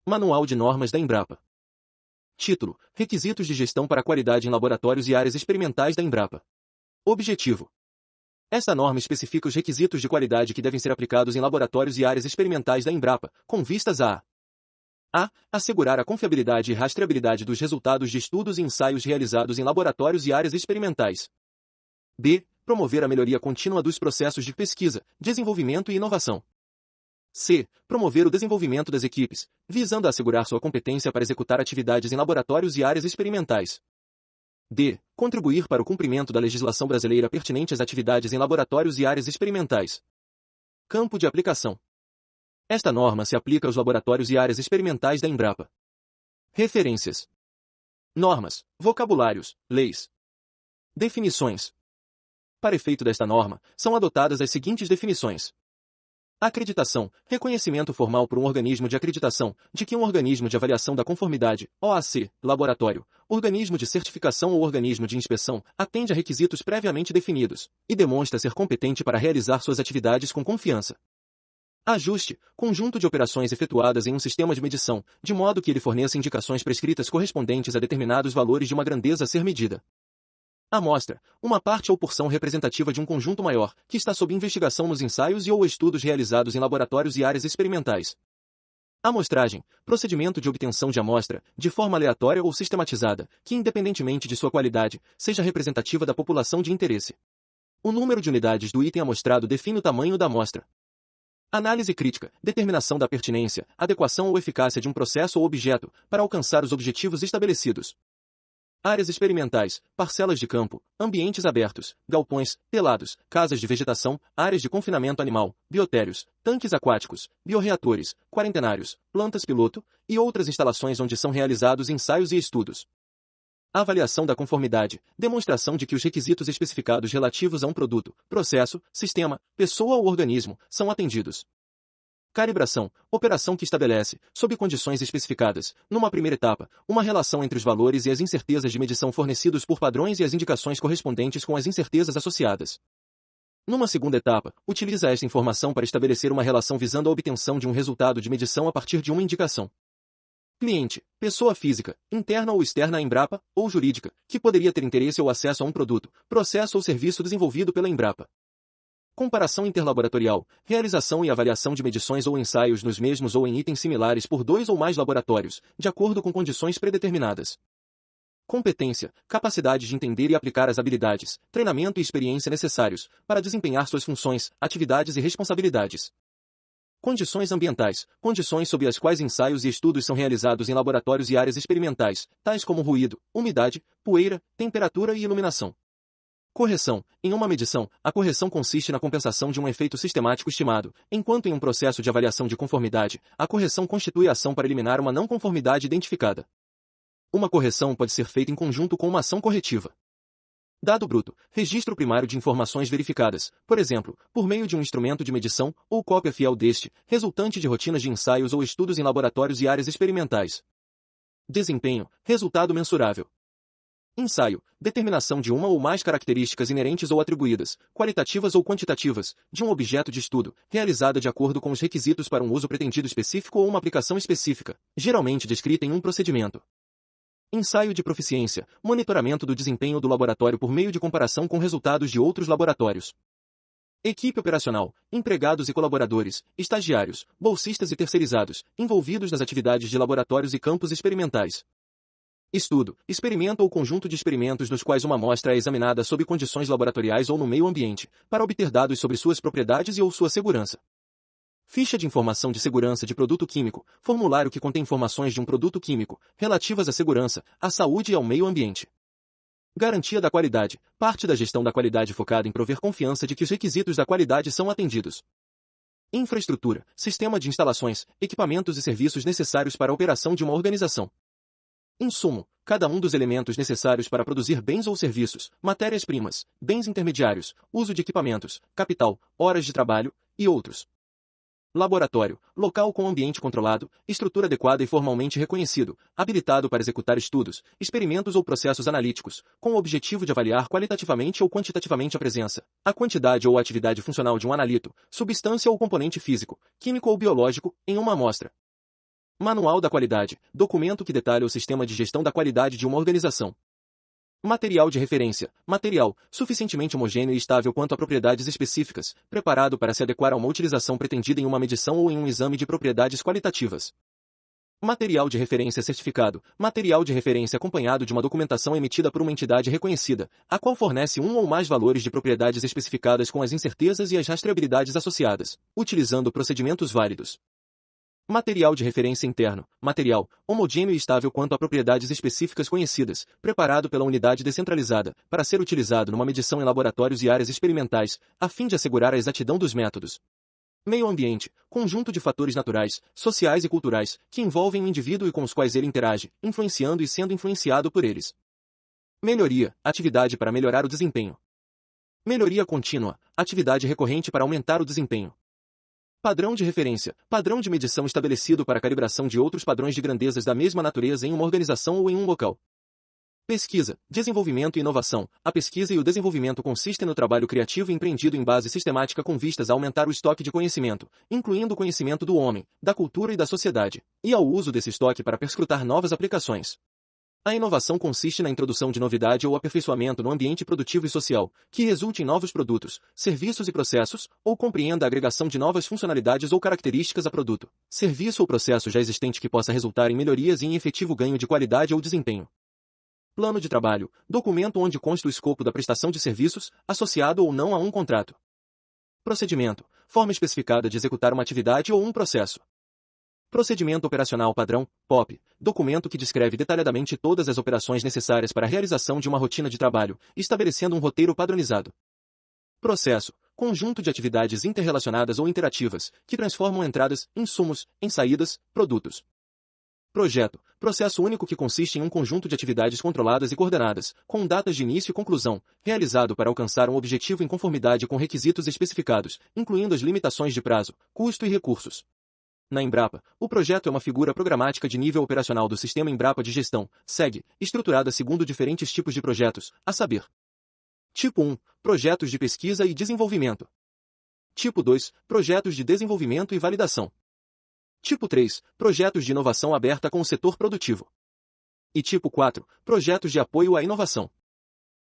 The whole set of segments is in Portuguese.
Manual de Normas da Embrapa. Título: Requisitos de gestão para a qualidade em laboratórios e áreas experimentais da Embrapa. Objetivo: esta norma especifica os requisitos de qualidade que devem ser aplicados em laboratórios e áreas experimentais da Embrapa, com vistas a assegurar a confiabilidade e rastreabilidade dos resultados de estudos e ensaios realizados em laboratórios e áreas experimentais. B. Promover a melhoria contínua dos processos de pesquisa, desenvolvimento e inovação. C. Promover o desenvolvimento das equipes, visando a assegurar sua competência para executar atividades em laboratórios e áreas experimentais. D. Contribuir para o cumprimento da legislação brasileira pertinente às atividades em laboratórios e áreas experimentais. Campo de aplicação. Esta norma se aplica aos laboratórios e áreas experimentais da Embrapa. Referências: normas, vocabulários, leis. Definições. Para efeito desta norma, são adotadas as seguintes definições: acreditação, reconhecimento formal por um organismo de acreditação, de que um organismo de avaliação da conformidade, OAC, laboratório, organismo de certificação ou organismo de inspeção, atende a requisitos previamente definidos, e demonstra ser competente para realizar suas atividades com confiança. Ajuste, conjunto de operações efetuadas em um sistema de medição, de modo que ele forneça indicações prescritas correspondentes a determinados valores de uma grandeza a ser medida. Amostra, uma parte ou porção representativa de um conjunto maior, que está sob investigação nos ensaios e ou estudos realizados em laboratórios e áreas experimentais. Amostragem, procedimento de obtenção de amostra, de forma aleatória ou sistematizada, que independentemente de sua qualidade, seja representativa da população de interesse. O número de unidades do item amostrado define o tamanho da amostra. Análise crítica, determinação da pertinência, adequação ou eficácia de um processo ou objeto, para alcançar os objetivos estabelecidos. Áreas experimentais, parcelas de campo, ambientes abertos, galpões, telados, casas de vegetação, áreas de confinamento animal, biotérios, tanques aquáticos, bioreatores, quarentenários, plantas piloto, e outras instalações onde são realizados ensaios e estudos. Avaliação da conformidade, demonstração de que os requisitos especificados relativos a um produto, processo, sistema, pessoa ou organismo, são atendidos. Calibração, operação que estabelece, sob condições especificadas, numa primeira etapa, uma relação entre os valores e as incertezas de medição fornecidos por padrões e as indicações correspondentes com as incertezas associadas. Numa segunda etapa, utiliza esta informação para estabelecer uma relação visando a obtenção de um resultado de medição a partir de uma indicação. Cliente, pessoa física, interna ou externa à Embrapa, ou jurídica, que poderia ter interesse ou acesso a um produto, processo ou serviço desenvolvido pela Embrapa. Comparação interlaboratorial, realização e avaliação de medições ou ensaios nos mesmos ou em itens similares por 2 ou mais laboratórios, de acordo com condições predeterminadas. Competência, capacidade de entender e aplicar as habilidades, treinamento e experiência necessários, para desempenhar suas funções, atividades e responsabilidades. Condições ambientais, condições sob as quais ensaios e estudos são realizados em laboratórios e áreas experimentais, tais como ruído, umidade, poeira, temperatura e iluminação. Correção. Em uma medição, a correção consiste na compensação de um efeito sistemático estimado, enquanto em um processo de avaliação de conformidade, a correção constitui a ação para eliminar uma não conformidade identificada. Uma correção pode ser feita em conjunto com uma ação corretiva. Dado bruto, registro primário de informações verificadas, por exemplo, por meio de um instrumento de medição, ou cópia fiel deste, resultante de rotinas de ensaios ou estudos em laboratórios e áreas experimentais. Desempenho, resultado mensurável. Ensaio, determinação de uma ou mais características inerentes ou atribuídas, qualitativas ou quantitativas, de um objeto de estudo, realizada de acordo com os requisitos para um uso pretendido específico ou uma aplicação específica, geralmente descrita em um procedimento. Ensaio de proficiência, monitoramento do desempenho do laboratório por meio de comparação com resultados de outros laboratórios. Equipe operacional, empregados e colaboradores, estagiários, bolsistas e terceirizados, envolvidos nas atividades de laboratórios e campos experimentais. Estudo, experimento ou conjunto de experimentos nos quais uma amostra é examinada sob condições laboratoriais ou no meio ambiente, para obter dados sobre suas propriedades e ou sua segurança. Ficha de informação de segurança de produto químico, formulário que contém informações de um produto químico, relativas à segurança, à saúde e ao meio ambiente. Garantia da qualidade, parte da gestão da qualidade focada em prover confiança de que os requisitos da qualidade são atendidos. Infraestrutura, sistema de instalações, equipamentos e serviços necessários para a operação de uma organização. Insumo, cada um dos elementos necessários para produzir bens ou serviços, matérias-primas, bens intermediários, uso de equipamentos, capital, horas de trabalho, e outros. Laboratório, local com ambiente controlado, estrutura adequada e formalmente reconhecido, habilitado para executar estudos, experimentos ou processos analíticos, com o objetivo de avaliar qualitativamente ou quantitativamente a presença, a quantidade ou a atividade funcional de um analito, substância ou componente físico, químico ou biológico, em uma amostra. Manual da qualidade, documento que detalha o sistema de gestão da qualidade de uma organização. Material de referência, material, suficientemente homogêneo e estável quanto a propriedades específicas, preparado para se adequar a uma utilização pretendida em uma medição ou em um exame de propriedades qualitativas. Material de referência certificado, material de referência acompanhado de uma documentação emitida por uma entidade reconhecida, a qual fornece um ou mais valores de propriedades especificadas com as incertezas e as rastreabilidades associadas, utilizando procedimentos válidos. Material de referência interno, material, homogêneo e estável quanto a propriedades específicas conhecidas, preparado pela unidade descentralizada, para ser utilizado numa medição em laboratórios e áreas experimentais, a fim de assegurar a exatidão dos métodos. Meio ambiente, conjunto de fatores naturais, sociais e culturais, que envolvem o indivíduo e com os quais ele interage, influenciando e sendo influenciado por eles. Melhoria, atividade para melhorar o desempenho. Melhoria contínua, atividade recorrente para aumentar o desempenho. Padrão de referência, padrão de medição estabelecido para a calibração de outros padrões de grandezas da mesma natureza em uma organização ou em um local. Pesquisa, desenvolvimento e inovação. A pesquisa e o desenvolvimento consistem no trabalho criativo empreendido em base sistemática com vistas a aumentar o estoque de conhecimento, incluindo o conhecimento do homem, da cultura e da sociedade, e ao uso desse estoque para perscrutar novas aplicações. A inovação consiste na introdução de novidade ou aperfeiçoamento no ambiente produtivo e social, que resulte em novos produtos, serviços e processos, ou compreenda a agregação de novas funcionalidades ou características a produto, serviço ou processo já existente que possa resultar em melhorias e em efetivo ganho de qualidade ou desempenho. Plano de trabalho, documento onde consta o escopo da prestação de serviços, associado ou não a um contrato. Procedimento, forma especificada de executar uma atividade ou um processo. Procedimento Operacional Padrão, POP, documento que descreve detalhadamente todas as operações necessárias para a realização de uma rotina de trabalho, estabelecendo um roteiro padronizado. Processo, conjunto de atividades interrelacionadas ou interativas, que transformam entradas, insumos, em saídas, produtos. Projeto, processo único que consiste em um conjunto de atividades controladas e coordenadas, com datas de início e conclusão, realizado para alcançar um objetivo em conformidade com requisitos especificados, incluindo as limitações de prazo, custo e recursos. Na Embrapa, o projeto é uma figura programática de nível operacional do Sistema Embrapa de Gestão, SEG, estruturada segundo diferentes tipos de projetos, a saber: Tipo 1, projetos de pesquisa e desenvolvimento. Tipo 2, projetos de desenvolvimento e validação. Tipo 3, projetos de inovação aberta com o setor produtivo. E tipo 4, projetos de apoio à inovação.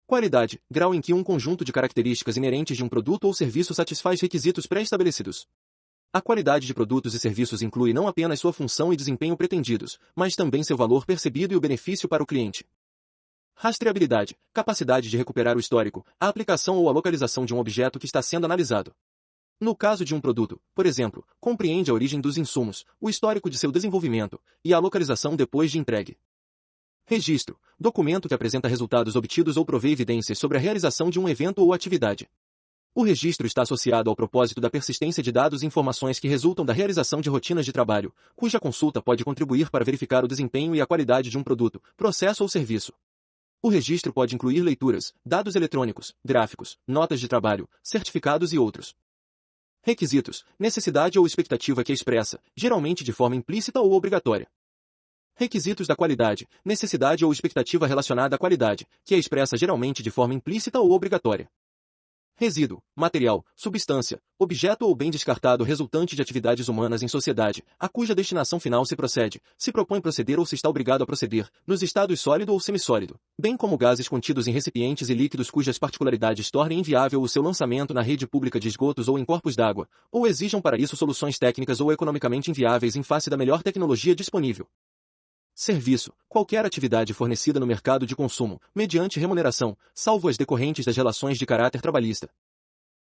Qualidade, grau em que um conjunto de características inerentes de um produto ou serviço satisfaz requisitos pré-estabelecidos. A qualidade de produtos e serviços inclui não apenas sua função e desempenho pretendidos, mas também seu valor percebido e o benefício para o cliente. Rastreabilidade, capacidade de recuperar o histórico, a aplicação ou a localização de um objeto que está sendo analisado. No caso de um produto, por exemplo, compreende a origem dos insumos, o histórico de seu desenvolvimento, e a localização depois de entregue. Registro, documento que apresenta resultados obtidos ou provê evidências sobre a realização de um evento ou atividade. O registro está associado ao propósito da persistência de dados e informações que resultam da realização de rotinas de trabalho, cuja consulta pode contribuir para verificar o desempenho e a qualidade de um produto, processo ou serviço. O registro pode incluir leituras, dados eletrônicos, gráficos, notas de trabalho, certificados e outros. Requisitos, necessidade ou expectativa que expressa, geralmente de forma implícita ou obrigatória. Requisitos da qualidade, necessidade ou expectativa relacionada à qualidade, que é expressa geralmente de forma implícita ou obrigatória. Resíduo, material, substância, objeto ou bem descartado resultante de atividades humanas em sociedade, a cuja destinação final se procede, se propõe proceder ou se está obrigado a proceder, nos estados sólido ou semissólido, bem como gases contidos em recipientes e líquidos cujas particularidades tornem inviável o seu lançamento na rede pública de esgotos ou em corpos d'água, ou exijam para isso soluções técnicas ou economicamente inviáveis em face da melhor tecnologia disponível. Serviço, qualquer atividade fornecida no mercado de consumo, mediante remuneração, salvo as decorrentes das relações de caráter trabalhista.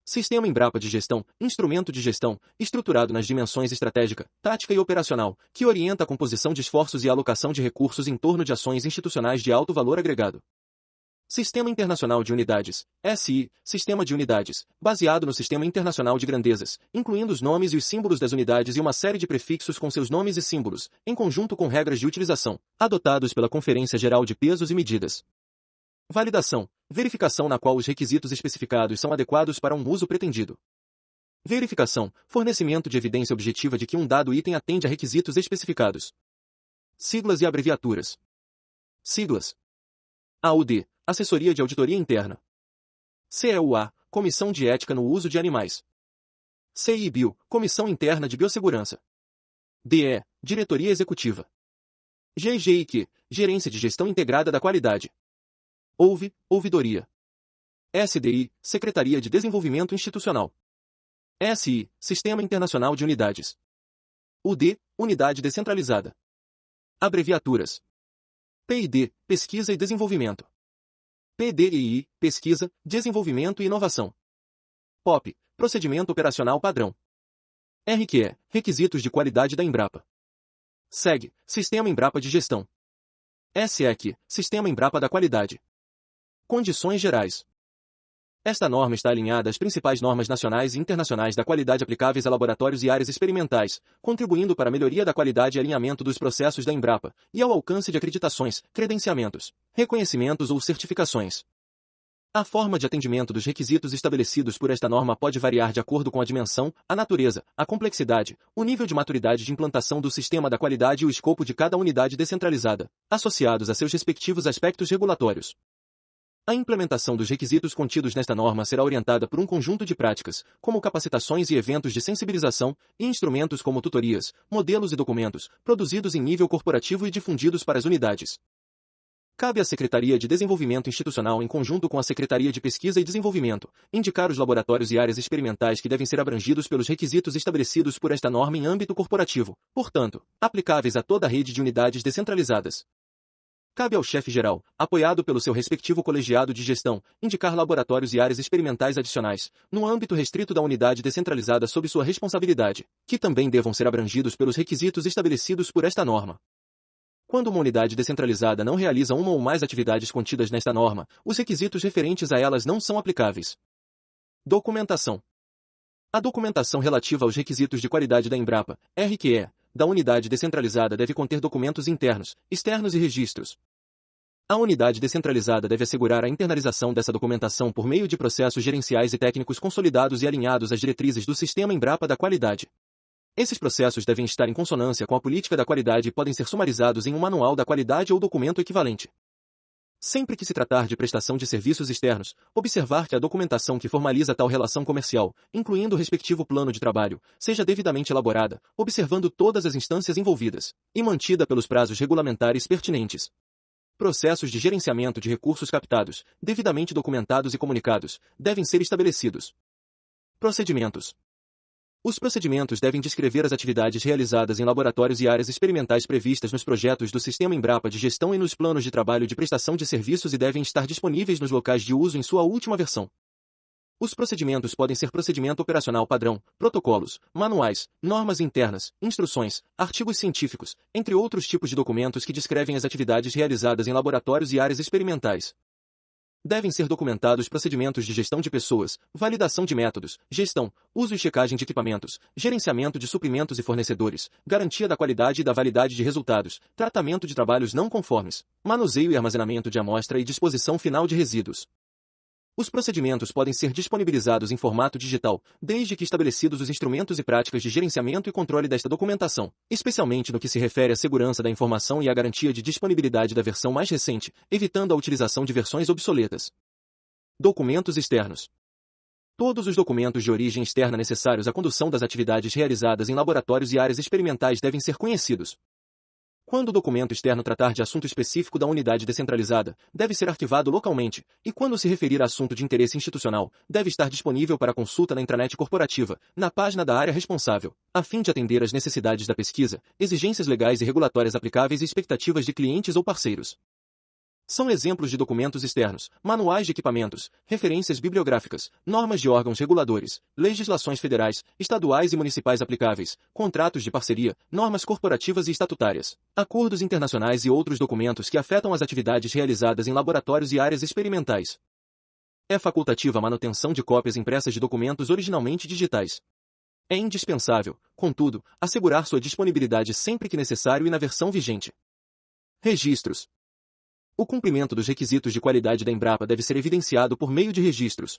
Sistema Embrapa de Gestão, instrumento de gestão, estruturado nas dimensões estratégica, tática e operacional, que orienta a composição de esforços e a alocação de recursos em torno de ações institucionais de alto valor agregado. Sistema Internacional de Unidades, SI, Sistema de Unidades, baseado no Sistema Internacional de Grandezas, incluindo os nomes e os símbolos das unidades e uma série de prefixos com seus nomes e símbolos, em conjunto com regras de utilização, adotados pela Conferência Geral de Pesos e Medidas. Validação, verificação na qual os requisitos especificados são adequados para um uso pretendido. Verificação, fornecimento de evidência objetiva de que um dado item atende a requisitos especificados. Siglas e abreviaturas. Siglas. AUD, Assessoria de Auditoria Interna. CEUA, Comissão de Ética no Uso de Animais. CIBio, Comissão Interna de Biossegurança. DE, Diretoria Executiva. GGIQ, Gerência de Gestão Integrada da Qualidade. Ouvidoria. SDI, Secretaria de Desenvolvimento Institucional. SI, Sistema Internacional de Unidades. UD, Unidade Descentralizada. Abreviaturas. PID, Pesquisa e Desenvolvimento. PDII, Pesquisa, Desenvolvimento e Inovação. POP, Procedimento Operacional Padrão. RQE, Requisitos de Qualidade da Embrapa. SEG, Sistema Embrapa de Gestão. SEQ, Sistema Embrapa da Qualidade. Condições Gerais. Esta norma está alinhada às principais normas nacionais e internacionais da qualidade aplicáveis a laboratórios e áreas experimentais, contribuindo para a melhoria da qualidade e alinhamento dos processos da Embrapa, e ao alcance de acreditações, credenciamentos, reconhecimentos ou certificações. A forma de atendimento dos requisitos estabelecidos por esta norma pode variar de acordo com a dimensão, a natureza, a complexidade, o nível de maturidade de implantação do sistema da qualidade e o escopo de cada unidade descentralizada, associados a seus respectivos aspectos regulatórios. A implementação dos requisitos contidos nesta norma será orientada por um conjunto de práticas, como capacitações e eventos de sensibilização, e instrumentos como tutorias, modelos e documentos, produzidos em nível corporativo e difundidos para as unidades. Cabe à Secretaria de Desenvolvimento Institucional, em conjunto com a Secretaria de Pesquisa e Desenvolvimento, indicar os laboratórios e áreas experimentais que devem ser abrangidos pelos requisitos estabelecidos por esta norma em âmbito corporativo, portanto, aplicáveis a toda a rede de unidades descentralizadas. Cabe ao chefe geral, apoiado pelo seu respectivo colegiado de gestão, indicar laboratórios e áreas experimentais adicionais, no âmbito restrito da unidade descentralizada sob sua responsabilidade, que também devam ser abrangidos pelos requisitos estabelecidos por esta norma. Quando uma unidade descentralizada não realiza uma ou mais atividades contidas nesta norma, os requisitos referentes a elas não são aplicáveis. Documentação. A documentação relativa aos requisitos de qualidade da Embrapa, RQE, da unidade descentralizada deve conter documentos internos, externos e registros. A unidade descentralizada deve assegurar a internalização dessa documentação por meio de processos gerenciais e técnicos consolidados e alinhados às diretrizes do Sistema Embrapa da Qualidade. Esses processos devem estar em consonância com a política da qualidade e podem ser sumarizados em um manual da qualidade ou documento equivalente. Sempre que se tratar de prestação de serviços externos, observar que a documentação que formaliza tal relação comercial, incluindo o respectivo plano de trabalho, seja devidamente elaborada, observando todas as instâncias envolvidas, e mantida pelos prazos regulamentares pertinentes. Processos de gerenciamento de recursos captados, devidamente documentados e comunicados, devem ser estabelecidos. Procedimentos. Os procedimentos devem descrever as atividades realizadas em laboratórios e áreas experimentais previstas nos projetos do Sistema Embrapa de Gestão e nos planos de trabalho de prestação de serviços e devem estar disponíveis nos locais de uso em sua última versão. Os procedimentos podem ser procedimento operacional padrão, protocolos, manuais, normas internas, instruções, artigos científicos, entre outros tipos de documentos que descrevem as atividades realizadas em laboratórios e áreas experimentais. Devem ser documentados procedimentos de gestão de pessoas, validação de métodos, gestão, uso e checagem de equipamentos, gerenciamento de suprimentos e fornecedores, garantia da qualidade e da validade de resultados, tratamento de trabalhos não conformes, manuseio e armazenamento de amostra e disposição final de resíduos. Os procedimentos podem ser disponibilizados em formato digital, desde que estabelecidos os instrumentos e práticas de gerenciamento e controle desta documentação, especialmente no que se refere à segurança da informação e à garantia de disponibilidade da versão mais recente, evitando a utilização de versões obsoletas. Documentos externos. Todos os documentos de origem externa necessários à condução das atividades realizadas em laboratórios e áreas experimentais devem ser conhecidos. Quando o documento externo tratar de assunto específico da unidade descentralizada, deve ser arquivado localmente, e quando se referir a assunto de interesse institucional, deve estar disponível para consulta na intranet corporativa, na página da área responsável, a fim de atender às necessidades da pesquisa, exigências legais e regulatórias aplicáveis e expectativas de clientes ou parceiros. São exemplos de documentos externos, manuais de equipamentos, referências bibliográficas, normas de órgãos reguladores, legislações federais, estaduais e municipais aplicáveis, contratos de parceria, normas corporativas e estatutárias, acordos internacionais e outros documentos que afetam as atividades realizadas em laboratórios e áreas experimentais. É facultativa a manutenção de cópias impressas de documentos originalmente digitais. É indispensável, contudo, assegurar sua disponibilidade sempre que necessário e na versão vigente. Registros. O cumprimento dos requisitos de qualidade da Embrapa deve ser evidenciado por meio de registros.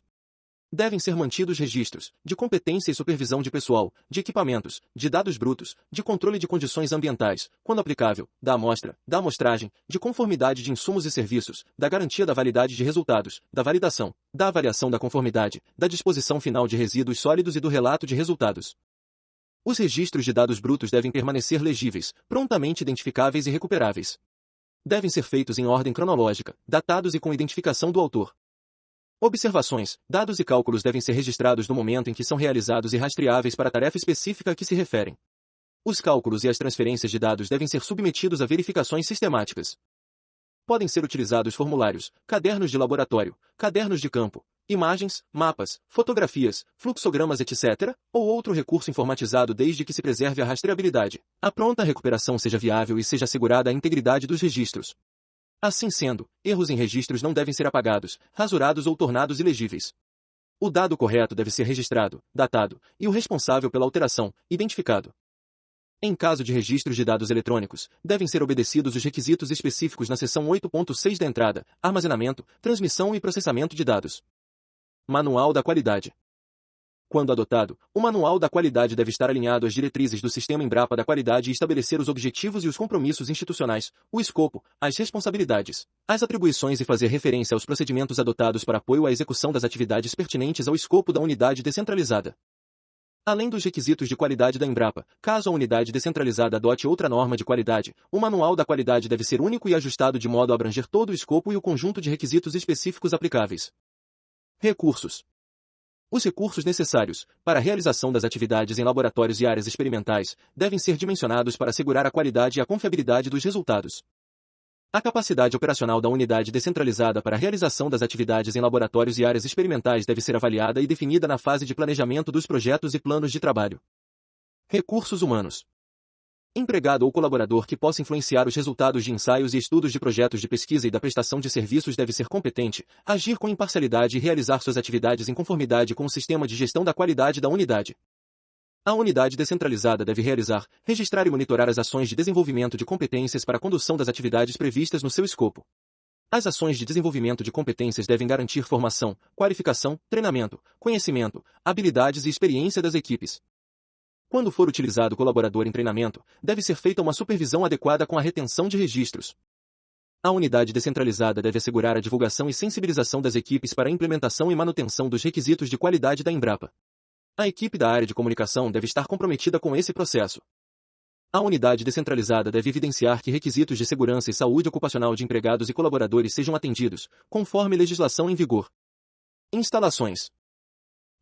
Devem ser mantidos registros de competência e supervisão de pessoal, de equipamentos, de dados brutos, de controle de condições ambientais, quando aplicável, da amostra, da amostragem, de conformidade de insumos e serviços, da garantia da validade de resultados, da validação, da avaliação da conformidade, da disposição final de resíduos sólidos e do relato de resultados. Os registros de dados brutos devem permanecer legíveis, prontamente identificáveis e recuperáveis. Devem ser feitos em ordem cronológica, datados e com identificação do autor. Observações, dados e cálculos devem ser registrados no momento em que são realizados e rastreáveis para a tarefa específica a que se referem. Os cálculos e as transferências de dados devem ser submetidos a verificações sistemáticas. Podem ser utilizados formulários, cadernos de laboratório, cadernos de campo, imagens, mapas, fotografias, fluxogramas, etc., ou outro recurso informatizado desde que se preserve a rastreabilidade, a pronta recuperação seja viável e seja assegurada a integridade dos registros. Assim sendo, erros em registros não devem ser apagados, rasurados ou tornados ilegíveis. O dado correto deve ser registrado, datado, e o responsável pela alteração, identificado. Em caso de registros de dados eletrônicos, devem ser obedecidos os requisitos específicos na seção 8.6 da entrada, armazenamento, transmissão e processamento de dados. Manual da Qualidade. Quando adotado, o Manual da Qualidade deve estar alinhado às diretrizes do Sistema Embrapa da Qualidade e estabelecer os objetivos e os compromissos institucionais, o escopo, as responsabilidades, as atribuições e fazer referência aos procedimentos adotados para apoio à execução das atividades pertinentes ao escopo da unidade descentralizada. Além dos requisitos de qualidade da Embrapa, caso a unidade descentralizada adote outra norma de qualidade, o Manual da Qualidade deve ser único e ajustado de modo a abranger todo o escopo e o conjunto de requisitos específicos aplicáveis. Recursos. Os recursos necessários, para a realização das atividades em laboratórios e áreas experimentais, devem ser dimensionados para assegurar a qualidade e a confiabilidade dos resultados. A capacidade operacional da unidade descentralizada para a realização das atividades em laboratórios e áreas experimentais deve ser avaliada e definida na fase de planejamento dos projetos e planos de trabalho. Recursos humanos. Empregado ou colaborador que possa influenciar os resultados de ensaios e estudos de projetos de pesquisa e da prestação de serviços deve ser competente, agir com imparcialidade e realizar suas atividades em conformidade com o sistema de gestão da qualidade da unidade. A unidade descentralizada deve realizar, registrar e monitorar as ações de desenvolvimento de competências para a condução das atividades previstas no seu escopo. As ações de desenvolvimento de competências devem garantir formação, qualificação, treinamento, conhecimento, habilidades e experiência das equipes. Quando for utilizado colaborador em treinamento, deve ser feita uma supervisão adequada com a retenção de registros. A unidade descentralizada deve assegurar a divulgação e sensibilização das equipes para a implementação e manutenção dos requisitos de qualidade da Embrapa. A equipe da área de comunicação deve estar comprometida com esse processo. A unidade descentralizada deve evidenciar que requisitos de segurança e saúde ocupacional de empregados e colaboradores sejam atendidos, conforme legislação em vigor. Instalações.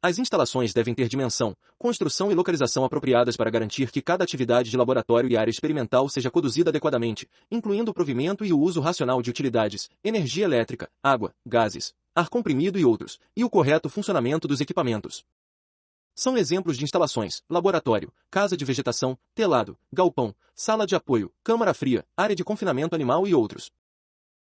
As instalações devem ter dimensão, construção e localização apropriadas para garantir que cada atividade de laboratório e área experimental seja conduzida adequadamente, incluindo o provimento e o uso racional de utilidades, energia elétrica, água, gases, ar comprimido e outros, e o correto funcionamento dos equipamentos. São exemplos de instalações: laboratório, casa de vegetação, telado, galpão, sala de apoio, câmara fria, área de confinamento animal e outros.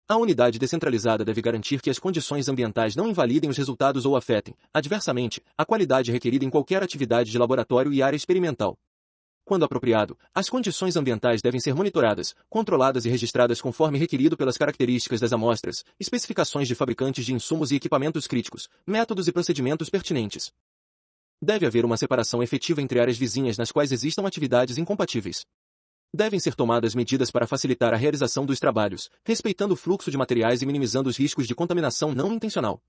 A unidade descentralizada deve garantir que as condições ambientais não invalidem os resultados ou afetem, adversamente, a qualidade requerida em qualquer atividade de laboratório e área experimental. Quando apropriado, as condições ambientais devem ser monitoradas, controladas e registradas conforme requerido pelas características das amostras, especificações de fabricantes de insumos e equipamentos críticos, métodos e procedimentos pertinentes. Deve haver uma separação efetiva entre áreas vizinhas nas quais existam atividades incompatíveis. Devem ser tomadas medidas para facilitar a realização dos trabalhos, respeitando o fluxo de materiais e minimizando os riscos de contaminação não intencional.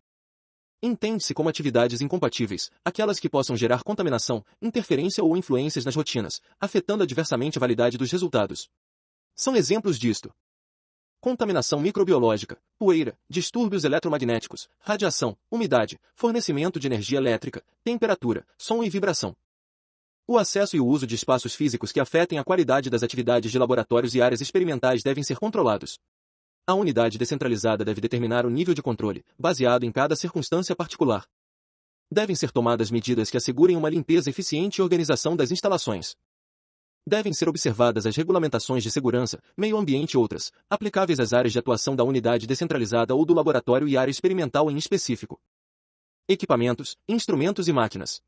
Entende-se como atividades incompatíveis, aquelas que possam gerar contaminação, interferência ou influências nas rotinas, afetando adversamente a validade dos resultados. São exemplos disto: contaminação microbiológica, poeira, distúrbios eletromagnéticos, radiação, umidade, fornecimento de energia elétrica, temperatura, som e vibração. O acesso e o uso de espaços físicos que afetem a qualidade das atividades de laboratórios e áreas experimentais devem ser controlados. A unidade descentralizada deve determinar o nível de controle, baseado em cada circunstância particular. Devem ser tomadas medidas que assegurem uma limpeza eficiente e organização das instalações. Devem ser observadas as regulamentações de segurança, meio ambiente e outras, aplicáveis às áreas de atuação da unidade descentralizada ou do laboratório e área experimental em específico. Equipamentos, instrumentos e máquinas.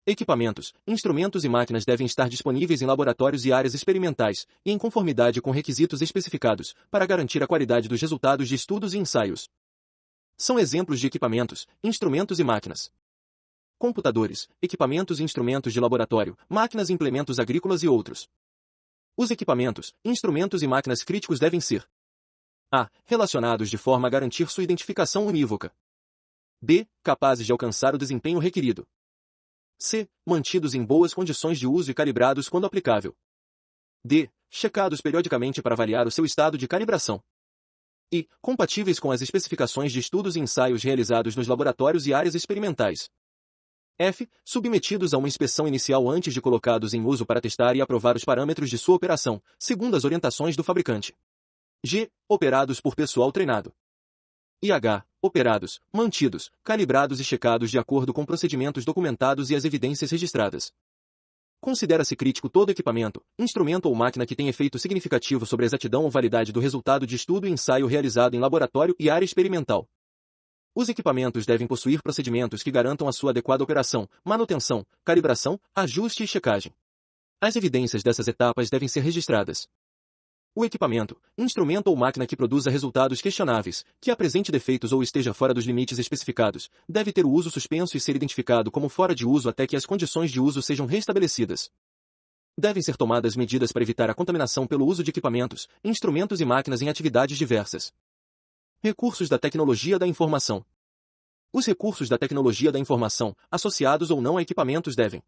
Equipamentos, instrumentos e máquinas devem estar disponíveis em laboratórios e áreas experimentais, e em conformidade com requisitos especificados, para garantir a qualidade dos resultados de estudos e ensaios. São exemplos de equipamentos, instrumentos e máquinas: computadores, equipamentos e instrumentos de laboratório, máquinas e implementos agrícolas e outros. Os equipamentos, instrumentos e máquinas críticos devem ser: a. Relacionados de forma a garantir sua identificação unívoca. b. Capazes de alcançar o desempenho requerido. C. Mantidos em boas condições de uso e calibrados quando aplicável. D. Checados periodicamente para avaliar o seu estado de calibração. E. Compatíveis com as especificações de estudos e ensaios realizados nos laboratórios e áreas experimentais. F. Submetidos a uma inspeção inicial antes de colocados em uso para testar e aprovar os parâmetros de sua operação, segundo as orientações do fabricante. G. Operados por pessoal treinado. E H. Operados, mantidos, calibrados e checados de acordo com procedimentos documentados e as evidências registradas. Considera-se crítico todo equipamento, instrumento ou máquina que tenha efeito significativo sobre a exatidão ou validade do resultado de estudo e ensaio realizado em laboratório e área experimental. Os equipamentos devem possuir procedimentos que garantam a sua adequada operação, manutenção, calibração, ajuste e checagem. As evidências dessas etapas devem ser registradas. O equipamento, instrumento ou máquina que produza resultados questionáveis, que apresente defeitos ou esteja fora dos limites especificados, deve ter o uso suspenso e ser identificado como fora de uso até que as condições de uso sejam restabelecidas. Devem ser tomadas medidas para evitar a contaminação pelo uso de equipamentos, instrumentos e máquinas em atividades diversas. Recursos da tecnologia da informação. Os recursos da tecnologia da informação, associados ou não a equipamentos devem: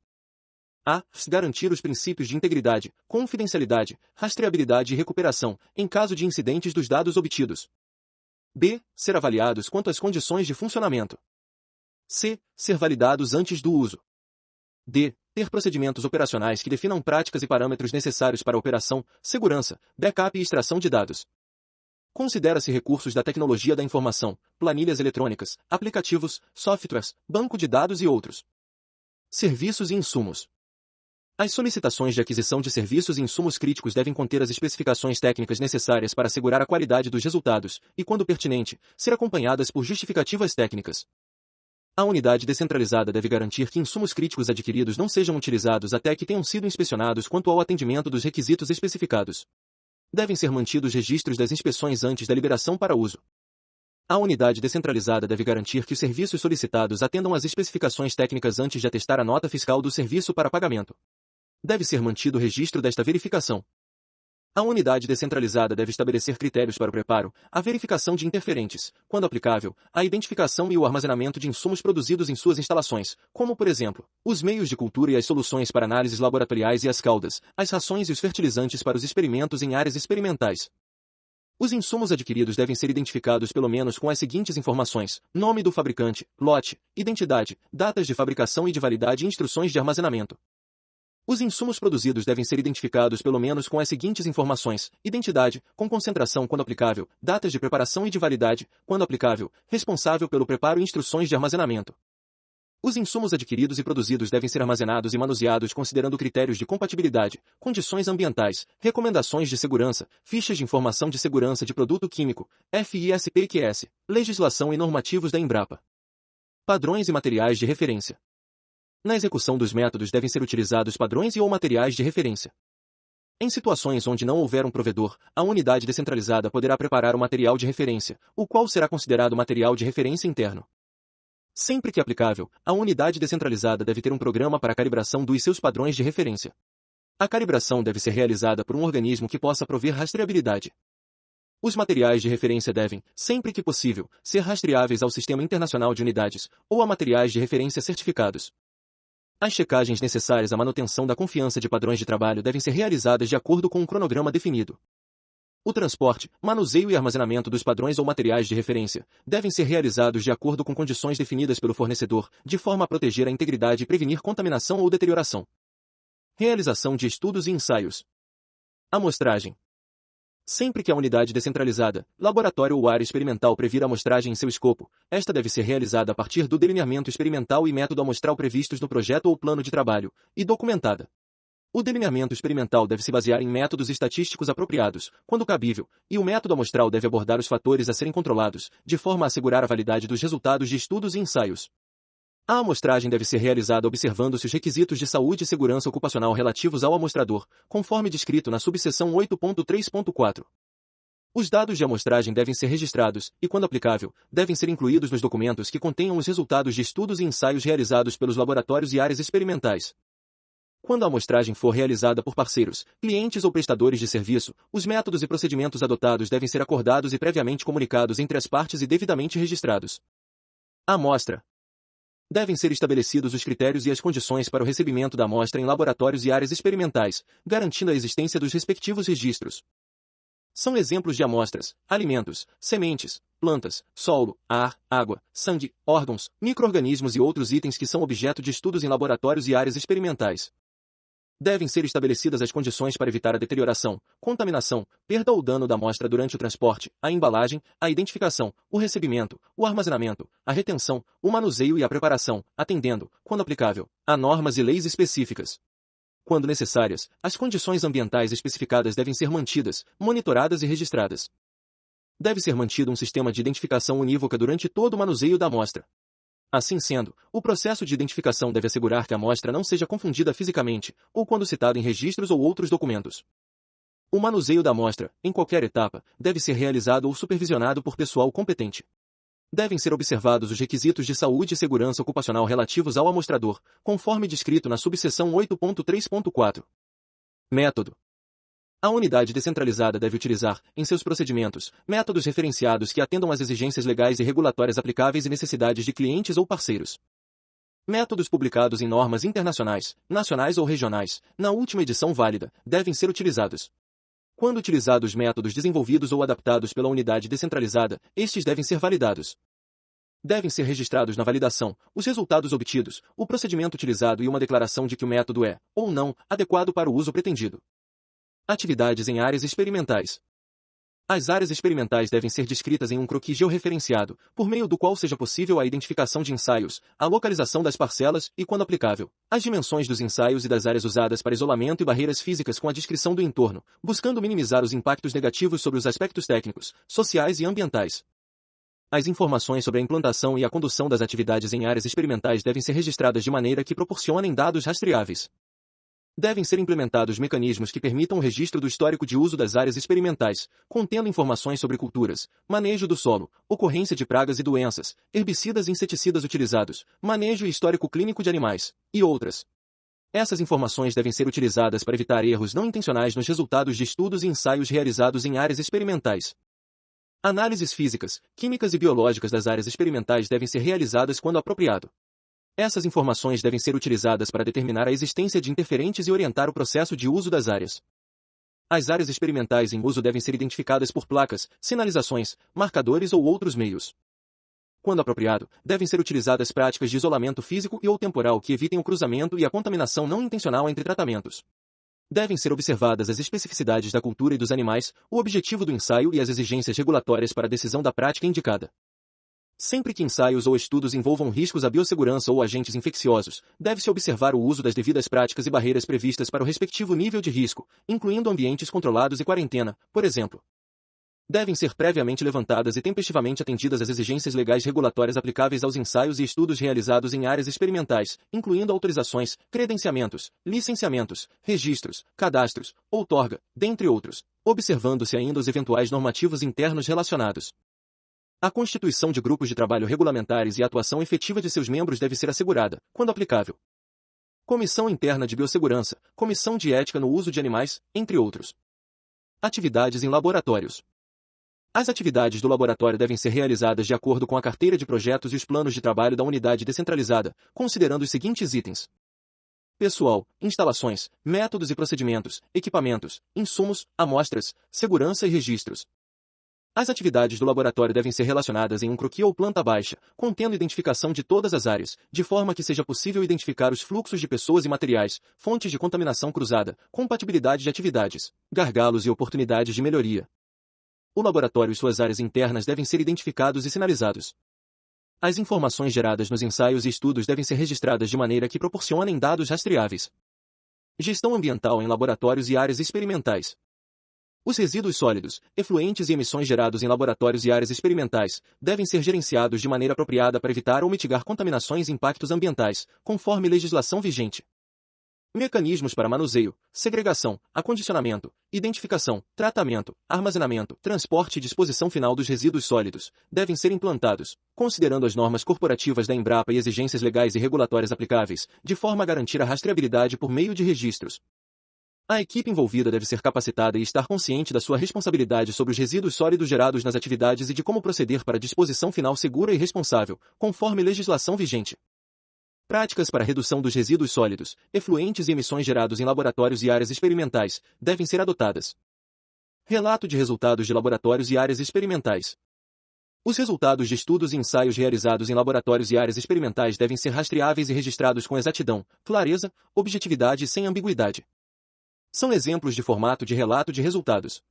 a. Garantir os princípios de integridade, confidencialidade, rastreabilidade e recuperação, em caso de incidentes dos dados obtidos. B. Ser avaliados quanto às condições de funcionamento. C. Ser validados antes do uso. D. Ter procedimentos operacionais que definam práticas e parâmetros necessários para a operação, segurança, backup e extração de dados. Considera-se recursos da tecnologia da informação, planilhas eletrônicas, aplicativos, softwares, banco de dados e outros. Serviços e insumos. As solicitações de aquisição de serviços e insumos críticos devem conter as especificações técnicas necessárias para assegurar a qualidade dos resultados e, quando pertinente, ser acompanhadas por justificativas técnicas. A unidade descentralizada deve garantir que insumos críticos adquiridos não sejam utilizados até que tenham sido inspecionados quanto ao atendimento dos requisitos especificados. Devem ser mantidos registros das inspeções antes da liberação para uso. A unidade descentralizada deve garantir que os serviços solicitados atendam às especificações técnicas antes de atestar a nota fiscal do serviço para pagamento. Deve ser mantido o registro desta verificação. A unidade descentralizada deve estabelecer critérios para o preparo, a verificação de interferentes, quando aplicável, a identificação e o armazenamento de insumos produzidos em suas instalações, como, por exemplo, os meios de cultura e as soluções para análises laboratoriais e as caudas, as rações e os fertilizantes para os experimentos em áreas experimentais. Os insumos adquiridos devem ser identificados pelo menos com as seguintes informações: nome do fabricante, lote, identidade, datas de fabricação e de validade e instruções de armazenamento. Os insumos produzidos devem ser identificados pelo menos com as seguintes informações: identidade, com concentração quando aplicável, datas de preparação e de validade, quando aplicável, responsável pelo preparo e instruções de armazenamento. Os insumos adquiridos e produzidos devem ser armazenados e manuseados considerando critérios de compatibilidade, condições ambientais, recomendações de segurança, fichas de informação de segurança de produto químico, FISPQS, legislação e normativos da Embrapa. Padrões e materiais de referência. Na execução dos métodos devem ser utilizados padrões e/ou materiais de referência. Em situações onde não houver um provedor, a unidade descentralizada poderá preparar o material de referência, o qual será considerado material de referência interno. Sempre que aplicável, a unidade descentralizada deve ter um programa para a calibração dos seus padrões de referência. A calibração deve ser realizada por um organismo que possa prover rastreabilidade. Os materiais de referência devem, sempre que possível, ser rastreáveis ao Sistema Internacional de Unidades, ou a materiais de referência certificados. As checagens necessárias à manutenção da confiança de padrões de trabalho devem ser realizadas de acordo com um cronograma definido. O transporte, manuseio e armazenamento dos padrões ou materiais de referência devem ser realizados de acordo com condições definidas pelo fornecedor, de forma a proteger a integridade e prevenir contaminação ou deterioração. Realização de estudos e ensaios. Amostragem. Sempre que a unidade descentralizada, laboratório ou área experimental previr a amostragem em seu escopo, esta deve ser realizada a partir do delineamento experimental e método amostral previstos no projeto ou plano de trabalho, e documentada. O delineamento experimental deve se basear em métodos estatísticos apropriados, quando cabível, e o método amostral deve abordar os fatores a serem controlados, de forma a assegurar a validade dos resultados de estudos e ensaios. A amostragem deve ser realizada observando-se os requisitos de saúde e segurança ocupacional relativos ao amostrador, conforme descrito na subseção 8.3.4. Os dados de amostragem devem ser registrados, e, quando aplicável, devem ser incluídos nos documentos que contenham os resultados de estudos e ensaios realizados pelos laboratórios e áreas experimentais. Quando a amostragem for realizada por parceiros, clientes ou prestadores de serviço, os métodos e procedimentos adotados devem ser acordados e previamente comunicados entre as partes e devidamente registrados. A amostra Devem ser estabelecidos os critérios e as condições para o recebimento da amostra em laboratórios e áreas experimentais, garantindo a existência dos respectivos registros. São exemplos de amostras: alimentos, sementes, plantas, solo, ar, água, sangue, órgãos, micro-organismos e outros itens que são objeto de estudos em laboratórios e áreas experimentais. Devem ser estabelecidas as condições para evitar a deterioração, contaminação, perda ou dano da amostra durante o transporte, a embalagem, a identificação, o recebimento, o armazenamento, a retenção, o manuseio e a preparação, atendendo, quando aplicável, a normas e leis específicas. Quando necessárias, as condições ambientais especificadas devem ser mantidas, monitoradas e registradas. Deve ser mantido um sistema de identificação unívoca durante todo o manuseio da amostra. Assim sendo, o processo de identificação deve assegurar que a amostra não seja confundida fisicamente, ou quando citada em registros ou outros documentos. O manuseio da amostra, em qualquer etapa, deve ser realizado ou supervisionado por pessoal competente. Devem ser observados os requisitos de saúde e segurança ocupacional relativos ao amostrador, conforme descrito na subseção 8.3.4. Método. A unidade descentralizada deve utilizar, em seus procedimentos, métodos referenciados que atendam às exigências legais e regulatórias aplicáveis e necessidades de clientes ou parceiros. Métodos publicados em normas internacionais, nacionais ou regionais, na última edição válida, devem ser utilizados. Quando utilizados métodos desenvolvidos ou adaptados pela unidade descentralizada, estes devem ser validados. Devem ser registrados na validação os resultados obtidos, o procedimento utilizado e uma declaração de que o método é, ou não, adequado para o uso pretendido. Atividades em áreas experimentais. As áreas experimentais devem ser descritas em um croquis georreferenciado, por meio do qual seja possível a identificação de ensaios, a localização das parcelas e, quando aplicável, as dimensões dos ensaios e das áreas usadas para isolamento e barreiras físicas com a descrição do entorno, buscando minimizar os impactos negativos sobre os aspectos técnicos, sociais e ambientais. As informações sobre a implantação e a condução das atividades em áreas experimentais devem ser registradas de maneira que proporcionem dados rastreáveis. Devem ser implementados mecanismos que permitam o registro do histórico de uso das áreas experimentais, contendo informações sobre culturas, manejo do solo, ocorrência de pragas e doenças, herbicidas e inseticidas utilizados, manejo e histórico clínico de animais, e outras. Essas informações devem ser utilizadas para evitar erros não intencionais nos resultados de estudos e ensaios realizados em áreas experimentais. Análises físicas, químicas e biológicas das áreas experimentais devem ser realizadas quando apropriado. Essas informações devem ser utilizadas para determinar a existência de interferentes e orientar o processo de uso das áreas. As áreas experimentais em uso devem ser identificadas por placas, sinalizações, marcadores ou outros meios. Quando apropriado, devem ser utilizadas práticas de isolamento físico e ou temporal que evitem o cruzamento e a contaminação não intencional entre tratamentos. Devem ser observadas as especificidades da cultura e dos animais, o objetivo do ensaio e as exigências regulatórias para a decisão da prática indicada. Sempre que ensaios ou estudos envolvam riscos à biossegurança ou agentes infecciosos, deve-se observar o uso das devidas práticas e barreiras previstas para o respectivo nível de risco, incluindo ambientes controlados e quarentena, por exemplo. Devem ser previamente levantadas e tempestivamente atendidas as exigências legais regulatórias aplicáveis aos ensaios e estudos realizados em áreas experimentais, incluindo autorizações, credenciamentos, licenciamentos, registros, cadastros, outorga, dentre outros, observando-se ainda os eventuais normativos internos relacionados. A constituição de grupos de trabalho regulamentares e a atuação efetiva de seus membros deve ser assegurada, quando aplicável. Comissão Interna de Biossegurança, Comissão de Ética no Uso de Animais, entre outros. Atividades em laboratórios. As atividades do laboratório devem ser realizadas de acordo com a carteira de projetos e os planos de trabalho da unidade descentralizada, considerando os seguintes itens: pessoal, instalações, métodos e procedimentos, equipamentos, insumos, amostras, segurança e registros. As atividades do laboratório devem ser relacionadas em um croquis ou planta baixa, contendo identificação de todas as áreas, de forma que seja possível identificar os fluxos de pessoas e materiais, fontes de contaminação cruzada, compatibilidade de atividades, gargalos e oportunidades de melhoria. O laboratório e suas áreas internas devem ser identificados e sinalizados. As informações geradas nos ensaios e estudos devem ser registradas de maneira que proporcionem dados rastreáveis. Gestão ambiental em laboratórios e áreas experimentais. Os resíduos sólidos, efluentes e emissões gerados em laboratórios e áreas experimentais devem ser gerenciados de maneira apropriada para evitar ou mitigar contaminações e impactos ambientais, conforme legislação vigente. Mecanismos para manuseio, segregação, acondicionamento, identificação, tratamento, armazenamento, transporte e disposição final dos resíduos sólidos devem ser implantados, considerando as normas corporativas da Embrapa e exigências legais e regulatórias aplicáveis, de forma a garantir a rastreabilidade por meio de registros. A equipe envolvida deve ser capacitada e estar consciente da sua responsabilidade sobre os resíduos sólidos gerados nas atividades e de como proceder para a disposição final segura e responsável, conforme legislação vigente. Práticas para redução dos resíduos sólidos, efluentes e emissões gerados em laboratórios e áreas experimentais devem ser adotadas. Relato de resultados de laboratórios e áreas experimentais. Os resultados de estudos e ensaios realizados em laboratórios e áreas experimentais devem ser rastreáveis e registrados com exatidão, clareza, objetividade e sem ambiguidade. São exemplos de formato de relato de resultados.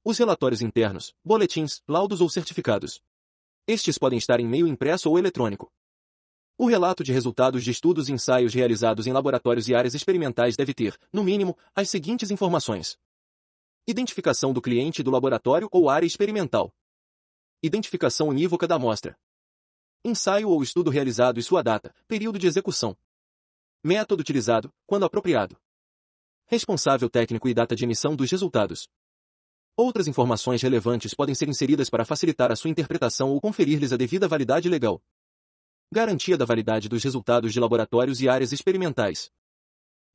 Os relatórios internos, boletins, laudos ou certificados. Estes podem estar em meio impresso ou eletrônico. O relato de resultados de estudos e ensaios realizados em laboratórios e áreas experimentais deve ter, no mínimo, as seguintes informações: identificação do cliente do laboratório ou área experimental. Identificação unívoca da amostra. Ensaio ou estudo realizado e sua data, período de execução. Método utilizado, quando apropriado. Responsável técnico e data de emissão dos resultados. Outras informações relevantes podem ser inseridas para facilitar a sua interpretação ou conferir-lhes a devida validade legal. Garantia da validade dos resultados de laboratórios e áreas experimentais.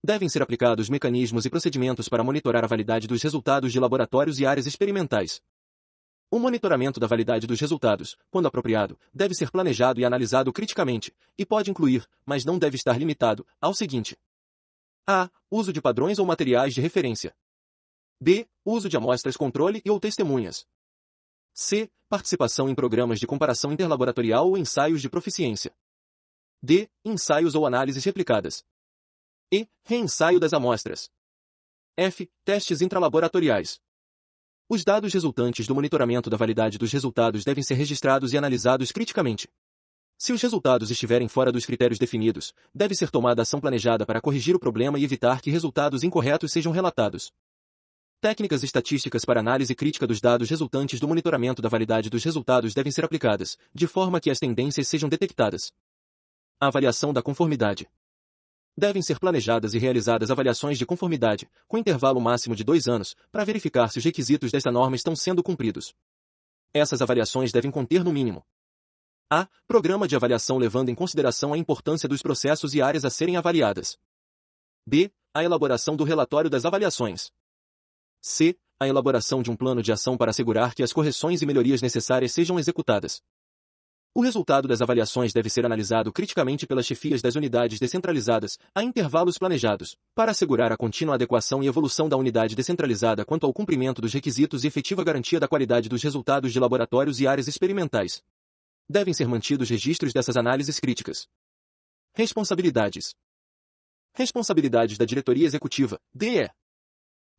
Devem ser aplicados mecanismos e procedimentos para monitorar a validade dos resultados de laboratórios e áreas experimentais. O monitoramento da validade dos resultados, quando apropriado, deve ser planejado e analisado criticamente, e pode incluir, mas não deve estar limitado, ao seguinte: a. Uso de padrões ou materiais de referência. b. Uso de amostras controle e ou testemunhas. c. Participação em programas de comparação interlaboratorial ou ensaios de proficiência. d. Ensaios ou análises replicadas. e. Reensaio das amostras. f. Testes intralaboratoriais. Os dados resultantes do monitoramento da validade dos resultados devem ser registrados e analisados criticamente. Se os resultados estiverem fora dos critérios definidos, deve ser tomada ação planejada para corrigir o problema e evitar que resultados incorretos sejam relatados. Técnicas estatísticas para análise crítica dos dados resultantes do monitoramento da validade dos resultados devem ser aplicadas, de forma que as tendências sejam detectadas. A avaliação da conformidade. Devem ser planejadas e realizadas avaliações de conformidade, com intervalo máximo de 2 anos, para verificar se os requisitos desta norma estão sendo cumpridos. Essas avaliações devem conter no mínimo: a. Programa de avaliação levando em consideração a importância dos processos e áreas a serem avaliadas. b. A elaboração do relatório das avaliações. c. A elaboração de um plano de ação para assegurar que as correções e melhorias necessárias sejam executadas. O resultado das avaliações deve ser analisado criticamente pelas chefias das unidades descentralizadas, a intervalos planejados, para assegurar a contínua adequação e evolução da unidade descentralizada quanto ao cumprimento dos requisitos e efetiva garantia da qualidade dos resultados de laboratórios e áreas experimentais. Devem ser mantidos registros dessas análises críticas. Responsabilidades. Responsabilidades da Diretoria Executiva, DE.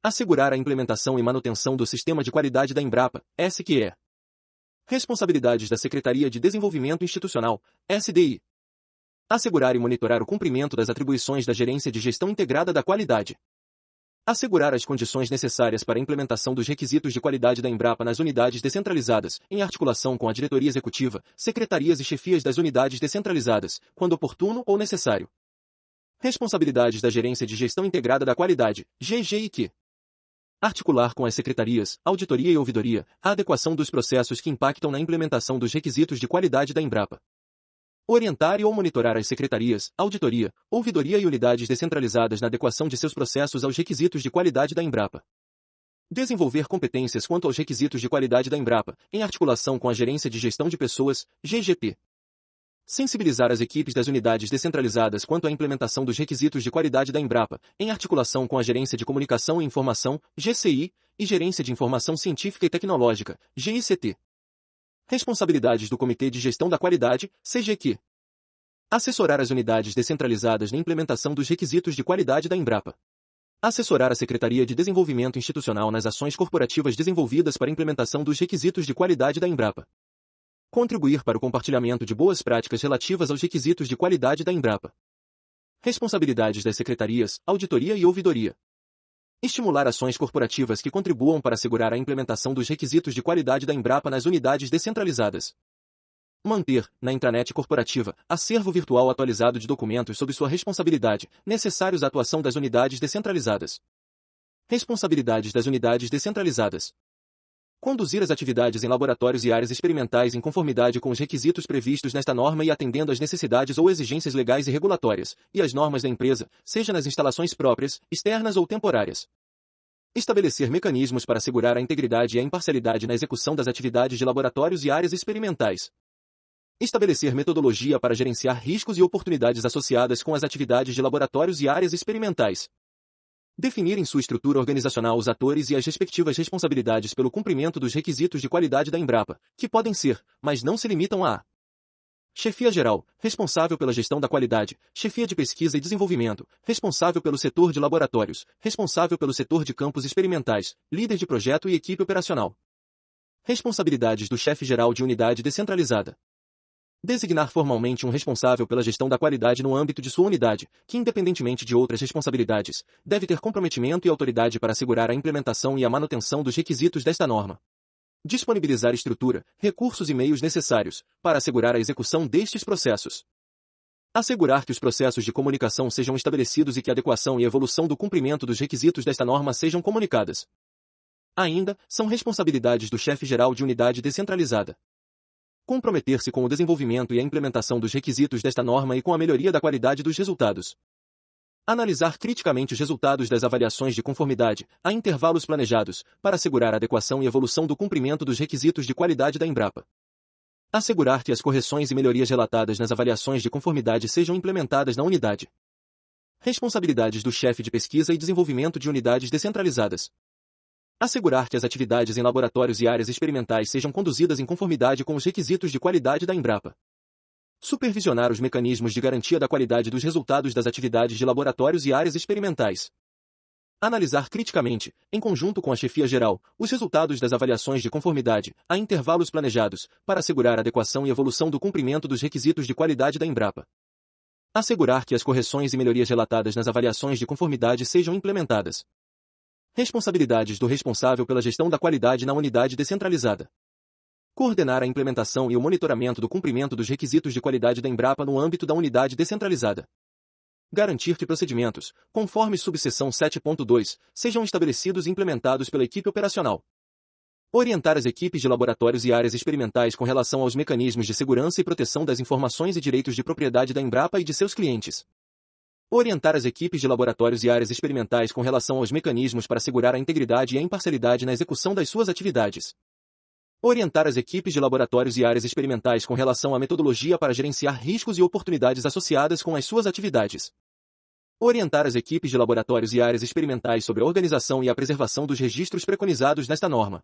Assegurar a implementação e manutenção do Sistema de Qualidade da Embrapa, SQE. Responsabilidades da Secretaria de Desenvolvimento Institucional, SDI. Assegurar e monitorar o cumprimento das atribuições da Gerência de Gestão Integrada da Qualidade. Assegurar as condições necessárias para a implementação dos requisitos de qualidade da Embrapa nas unidades descentralizadas, em articulação com a Diretoria Executiva, secretarias e chefias das unidades descentralizadas, quando oportuno ou necessário. Responsabilidades da Gerência de Gestão Integrada da Qualidade, GGIQ. Articular com as secretarias, auditoria e ouvidoria, a adequação dos processos que impactam na implementação dos requisitos de qualidade da Embrapa. Orientar e ou monitorar as secretarias, auditoria, ouvidoria e unidades descentralizadas na adequação de seus processos aos requisitos de qualidade da Embrapa. Desenvolver competências quanto aos requisitos de qualidade da Embrapa, em articulação com a Gerência de Gestão de Pessoas, GGP. Sensibilizar as equipes das unidades descentralizadas quanto à implementação dos requisitos de qualidade da Embrapa, em articulação com a Gerência de Comunicação e Informação, GCI, e Gerência de Informação Científica e Tecnológica, GICT. Responsabilidades do Comitê de Gestão da Qualidade, CGQ. Assessorar as unidades descentralizadas na implementação dos requisitos de qualidade da Embrapa. Assessorar a Secretaria de Desenvolvimento Institucional nas ações corporativas desenvolvidas para a implementação dos requisitos de qualidade da Embrapa. Contribuir para o compartilhamento de boas práticas relativas aos requisitos de qualidade da Embrapa. Responsabilidades das secretarias, auditoria e ouvidoria. Estimular ações corporativas que contribuam para assegurar a implementação dos requisitos de qualidade da Embrapa nas unidades descentralizadas. Manter, na intranet corporativa, acervo virtual atualizado de documentos sob sua responsabilidade, necessários à atuação das unidades descentralizadas. Responsabilidades das unidades descentralizadas. Conduzir as atividades em laboratórios e áreas experimentais em conformidade com os requisitos previstos nesta norma e atendendo às necessidades ou exigências legais e regulatórias, e às normas da empresa, seja nas instalações próprias, externas ou temporárias. Estabelecer mecanismos para assegurar a integridade e a imparcialidade na execução das atividades de laboratórios e áreas experimentais. Estabelecer metodologia para gerenciar riscos e oportunidades associadas com as atividades de laboratórios e áreas experimentais. Definir em sua estrutura organizacional os atores e as respectivas responsabilidades pelo cumprimento dos requisitos de qualidade da Embrapa, que podem ser, mas não se limitam a: chefia geral, responsável pela gestão da qualidade; chefia de pesquisa e desenvolvimento, responsável pelo setor de laboratórios; responsável pelo setor de campos experimentais; líder de projeto e equipe operacional. Responsabilidades do chefe geral de unidade descentralizada. Designar formalmente um responsável pela gestão da qualidade no âmbito de sua unidade, que, independentemente de outras responsabilidades, deve ter comprometimento e autoridade para assegurar a implementação e a manutenção dos requisitos desta norma. Disponibilizar estrutura, recursos e meios necessários para assegurar a execução destes processos. Assegurar que os processos de comunicação sejam estabelecidos e que a adequação e evolução do cumprimento dos requisitos desta norma sejam comunicadas. Ainda, são responsabilidades do chefe geral de unidade descentralizada. Comprometer-se com o desenvolvimento e a implementação dos requisitos desta norma e com a melhoria da qualidade dos resultados. Analisar criticamente os resultados das avaliações de conformidade, a intervalos planejados, para assegurar a adequação e evolução do cumprimento dos requisitos de qualidade da Embrapa. Assegurar que as correções e melhorias relatadas nas avaliações de conformidade sejam implementadas na unidade. Responsabilidades do chefe de pesquisa e desenvolvimento de unidades descentralizadas. Assegurar que as atividades em laboratórios e áreas experimentais sejam conduzidas em conformidade com os requisitos de qualidade da Embrapa. Supervisionar os mecanismos de garantia da qualidade dos resultados das atividades de laboratórios e áreas experimentais. Analisar criticamente, em conjunto com a chefia geral, os resultados das avaliações de conformidade, a intervalos planejados, para assegurar a adequação e evolução do cumprimento dos requisitos de qualidade da Embrapa. Assegurar que as correções e melhorias relatadas nas avaliações de conformidade sejam implementadas. Responsabilidades do responsável pela gestão da qualidade na unidade descentralizada. Coordenar a implementação e o monitoramento do cumprimento dos requisitos de qualidade da Embrapa no âmbito da unidade descentralizada. Garantir que procedimentos, conforme subseção 7.2, sejam estabelecidos e implementados pela equipe operacional. Orientar as equipes de laboratórios e áreas experimentais com relação aos mecanismos de segurança e proteção das informações e direitos de propriedade da Embrapa e de seus clientes. Orientar as equipes de laboratórios e áreas experimentais com relação aos mecanismos para assegurar a integridade e a imparcialidade na execução das suas atividades. Orientar as equipes de laboratórios e áreas experimentais com relação à metodologia para gerenciar riscos e oportunidades associadas com as suas atividades. Orientar as equipes de laboratórios e áreas experimentais sobre a organização e a preservação dos registros preconizados nesta norma.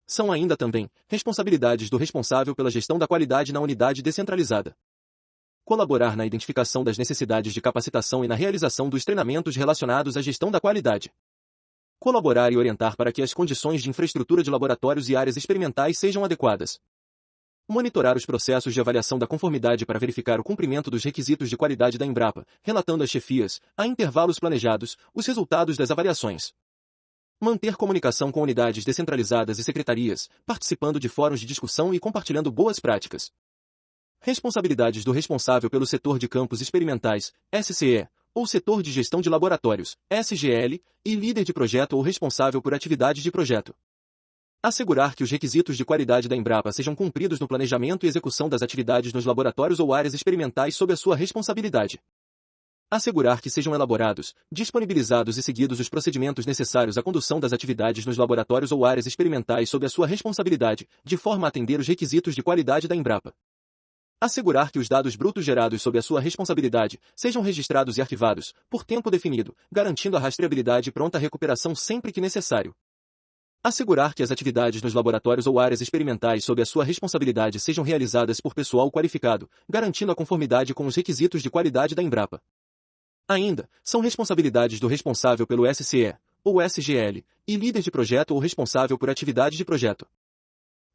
São ainda também responsabilidades do responsável pela gestão da qualidade na unidade descentralizada. Colaborar na identificação das necessidades de capacitação e na realização dos treinamentos relacionados à gestão da qualidade. Colaborar e orientar para que as condições de infraestrutura de laboratórios e áreas experimentais sejam adequadas. Monitorar os processos de avaliação da conformidade para verificar o cumprimento dos requisitos de qualidade da Embrapa, relatando às chefias, a intervalos planejados, os resultados das avaliações. Manter comunicação com unidades descentralizadas e secretarias, participando de fóruns de discussão e compartilhando boas práticas. Responsabilidades do responsável pelo setor de campos experimentais, SCE, ou setor de gestão de laboratórios, SGL, e líder de projeto ou responsável por atividades de projeto. Assegurar que os requisitos de qualidade da Embrapa sejam cumpridos no planejamento e execução das atividades nos laboratórios ou áreas experimentais sob a sua responsabilidade. Assegurar que sejam elaborados, disponibilizados e seguidos os procedimentos necessários à condução das atividades nos laboratórios ou áreas experimentais sob a sua responsabilidade, de forma a atender os requisitos de qualidade da Embrapa. Assegurar que os dados brutos gerados sob a sua responsabilidade sejam registrados e arquivados, por tempo definido, garantindo a rastreabilidade e pronta recuperação sempre que necessário. Assegurar que as atividades nos laboratórios ou áreas experimentais sob a sua responsabilidade sejam realizadas por pessoal qualificado, garantindo a conformidade com os requisitos de qualidade da Embrapa. Ainda, são responsabilidades do responsável pelo SCE, ou SGL, e líder de projeto ou responsável por atividade de projeto.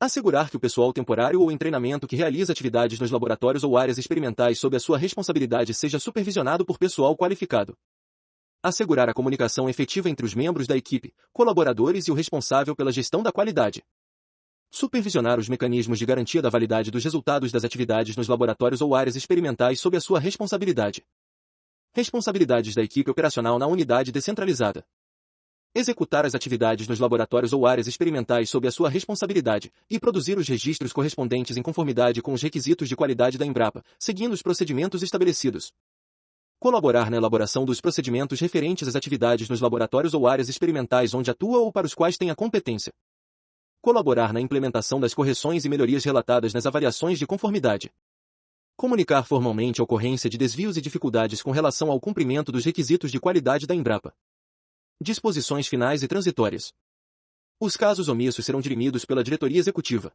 Assegurar que o pessoal temporário ou em treinamento que realiza atividades nos laboratórios ou áreas experimentais sob a sua responsabilidade seja supervisionado por pessoal qualificado. Assegurar a comunicação efetiva entre os membros da equipe, colaboradores e o responsável pela gestão da qualidade. Supervisionar os mecanismos de garantia da validade dos resultados das atividades nos laboratórios ou áreas experimentais sob a sua responsabilidade. Responsabilidades da equipe operacional na unidade descentralizada. Executar as atividades nos laboratórios ou áreas experimentais sob a sua responsabilidade, e produzir os registros correspondentes em conformidade com os requisitos de qualidade da Embrapa, seguindo os procedimentos estabelecidos. Colaborar na elaboração dos procedimentos referentes às atividades nos laboratórios ou áreas experimentais onde atua ou para os quais tem a competência. Colaborar na implementação das correções e melhorias relatadas nas avaliações de conformidade. Comunicar formalmente a ocorrência de desvios e dificuldades com relação ao cumprimento dos requisitos de qualidade da Embrapa. Disposições finais e transitórias. Os casos omissos serão dirimidos pela diretoria executiva.